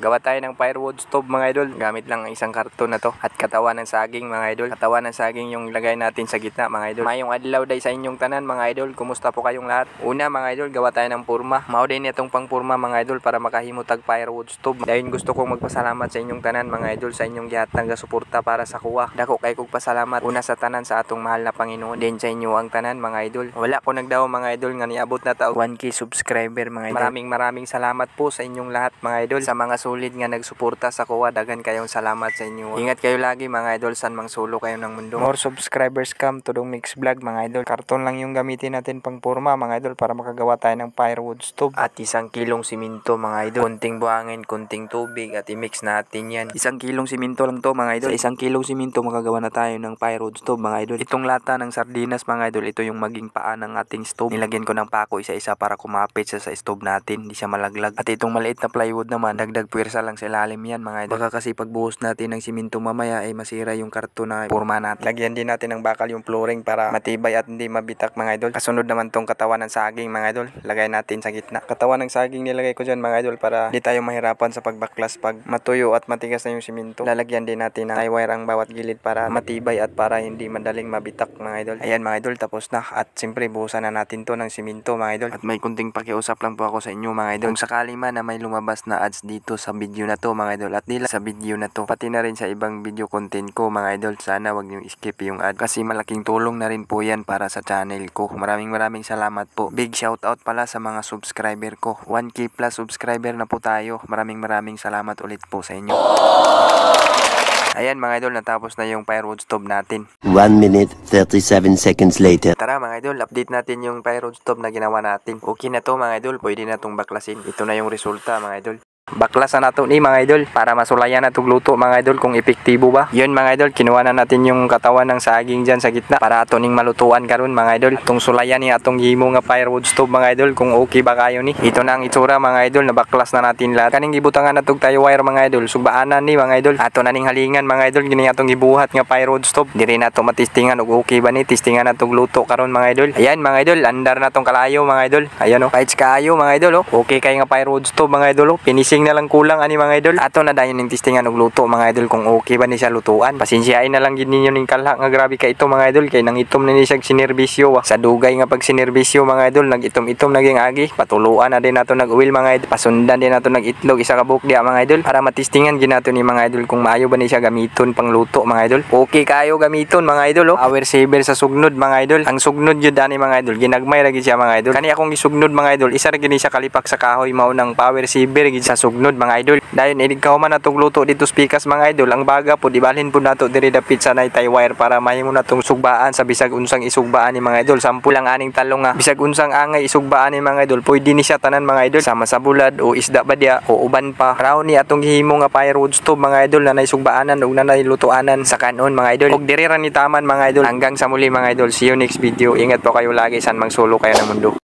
Gawa tayo ng firewood stove mga idol. Gamit lang ang isang karton na to at katawan ng saging mga idol. Katawan ng saging yung lagay natin sa gitna mga idol. Mayong adlaw day sa inyong tanan mga idol. Kumusta po kayong lahat? Una mga idol, gawa tayo ng purma. Mao din itong pang purma mga idol para makahimo tag firewood stove. Dahil gusto kong magpasalamat sa inyong tanan mga idol sa inyong gihatag nga suporta para sa kuha. Dako kay kog pasalamat una sa tanan sa atong mahal na Panginoon. Din sa inyo ang tanan mga idol. Wala ko nagdaw mga idol nga niabot na ta 1K subscriber mga idol. Maraming salamat po sa inyong lahat mga idol. Sa mga sulit nga nagsuporta sa kuha, daghan kayong salamat sa inyo. Ingat kayo lagi mga idol, san mang sulo kayo ng mundo. More subscribers come to Dong Mix Vlog mga idol. Karton lang yung gamitin natin pang purma mga idol para makagawa tayo ng firewood stove. At 1 kilong siminto mga idol. Kunting buhangin, kunting tubig at i-mix natin yan. 1 kilong siminto lang to mga idol. Sa 1 kilong siminto makagawa na tayo ng firewood stove mga idol. Itong lata ng sardinas mga idol, ito yung maging paa ng ating stove. Nilagyan ko ng pako isa-isa para kumapit siya sa stove natin, hindi siya malaglag. At itong maliit na plywood naman, dagdag puwersa lang sa ilalim yan mga idol. Baka kasi pagbuhos natin ng siminto mamaya ay masira yung karton na purma natin. Lagyan din natin ng bakal yung flooring para matibay at hindi mabitak mga idol. Kasunod naman tong katawan ng saging mga idol, lagay natin sa gitna. Katawan ng saging nilagay ko dyan mga idol para hindi tayo mahirapan sa pagbaklas pag matuyo at matigas na yung siminto. Lalagyan din natin ng tie wire ang bawat gilid para matibay at para hindi madaling mabitak mga idol. Ayan mga idol, tapos na. At siyempre buhusan na natin to ng siminto mga idol. At may kunting pakiusap lang po ako sa inyo mga idol. Kung sakali man na may lumabas na ads dito sa video na to mga idol, at nila sa video na to, pati na rin sa ibang video content ko mga idol, sana wag niyo skip yung ad kasi malaking tulong na rin po yan para sa channel ko. Maraming salamat po. Big shout out pala sa mga subscriber ko. 1K plus subscriber na po tayo. Maraming salamat ulit po sa inyo. Ayan mga idol, natapos na yung firewood stove natin. 1 minute 37 seconds later. Tara mga idol, update natin yung firewood stove na ginawa natin. Okay na to mga idol, pwede na tong baklasin. Ito na yung resulta mga idol. Baklasan na to ni mga idol para masulayan na itong luto mga idol kung epektibo ba. Yun mga idol, kinuha na natin yung katawan ng saging dyan sa gitna para ato ning malutuan karon mga idol. Atong sulayan ni atong himo nga firewood stove mga idol kung okay ba kayo ni. Ito na ang itsura mga idol, nabaklas na natin lahat. Kaning gibutangan na tong tayo wire mga idol, sugbaanan ni mga idol. Ato na ning halingan mga idol, gini atong gibuhat nga firewood stove. Diri na to matistingan og okay ba ni, tistingan na tong luto karon mga idol. Ayan mga idol, andar na tong kalayo mga idol. Ayan oh, kahit kaayo mga idol oh. Okay kay nga firewood stove mga idol oh. Finishing na lang kulang ani mga idol. Ato na dayon ning testingan og luto mga idol kung okay ba ni siya lutuan. Pasensyain na lang gid ninyo ning kalha nga grabe ka ito mga idol kay nang itom na ni siya sinerbisyo sa dugay nga pag sinerbisyo mga idol, nag-itom-itom naging agi. Patuluan na din nato nag-oil mga idol. Pasundan din nato nag-itlog isa ka buok dia mga idol para matistingan gid nato ni mga idol kung maayo ba ni siya gamiton pang luto mga idol. Okay kayo gamiton mga idol oh. Power saver sa sugnod mga idol. Ang sugnod jud ani mga idol, ginagmay ra gid siya mga idol. Kani akong gisugnod mga idol, isa ra gid ni siya kalipak sa kahoy mao nang power saver gid sa sugnod mga idol. Dayon idigkaw man natong luto dito spikas mga idol. Ang baga po ibalhin po nato diri dapit sa tie wire para mahimo natong sugbaan sa bisag unsang isugbaan ni mga idol. Sample lang aning talong nga bisag unsang angay isugbaan ni mga idol, pwede ni siya tanan mga idol sama sa bulad o isda ba dia o uban pa. Raw ni atong himo nga firewood stove mga idol na naisugbaanan ug na lutuanan sa kanon mga idol. Og diri ra ni taman mga idol. Hanggang sa muli mga idol. See you next video. Ingat po kayo lagi san mang sulo kayo ng mundo.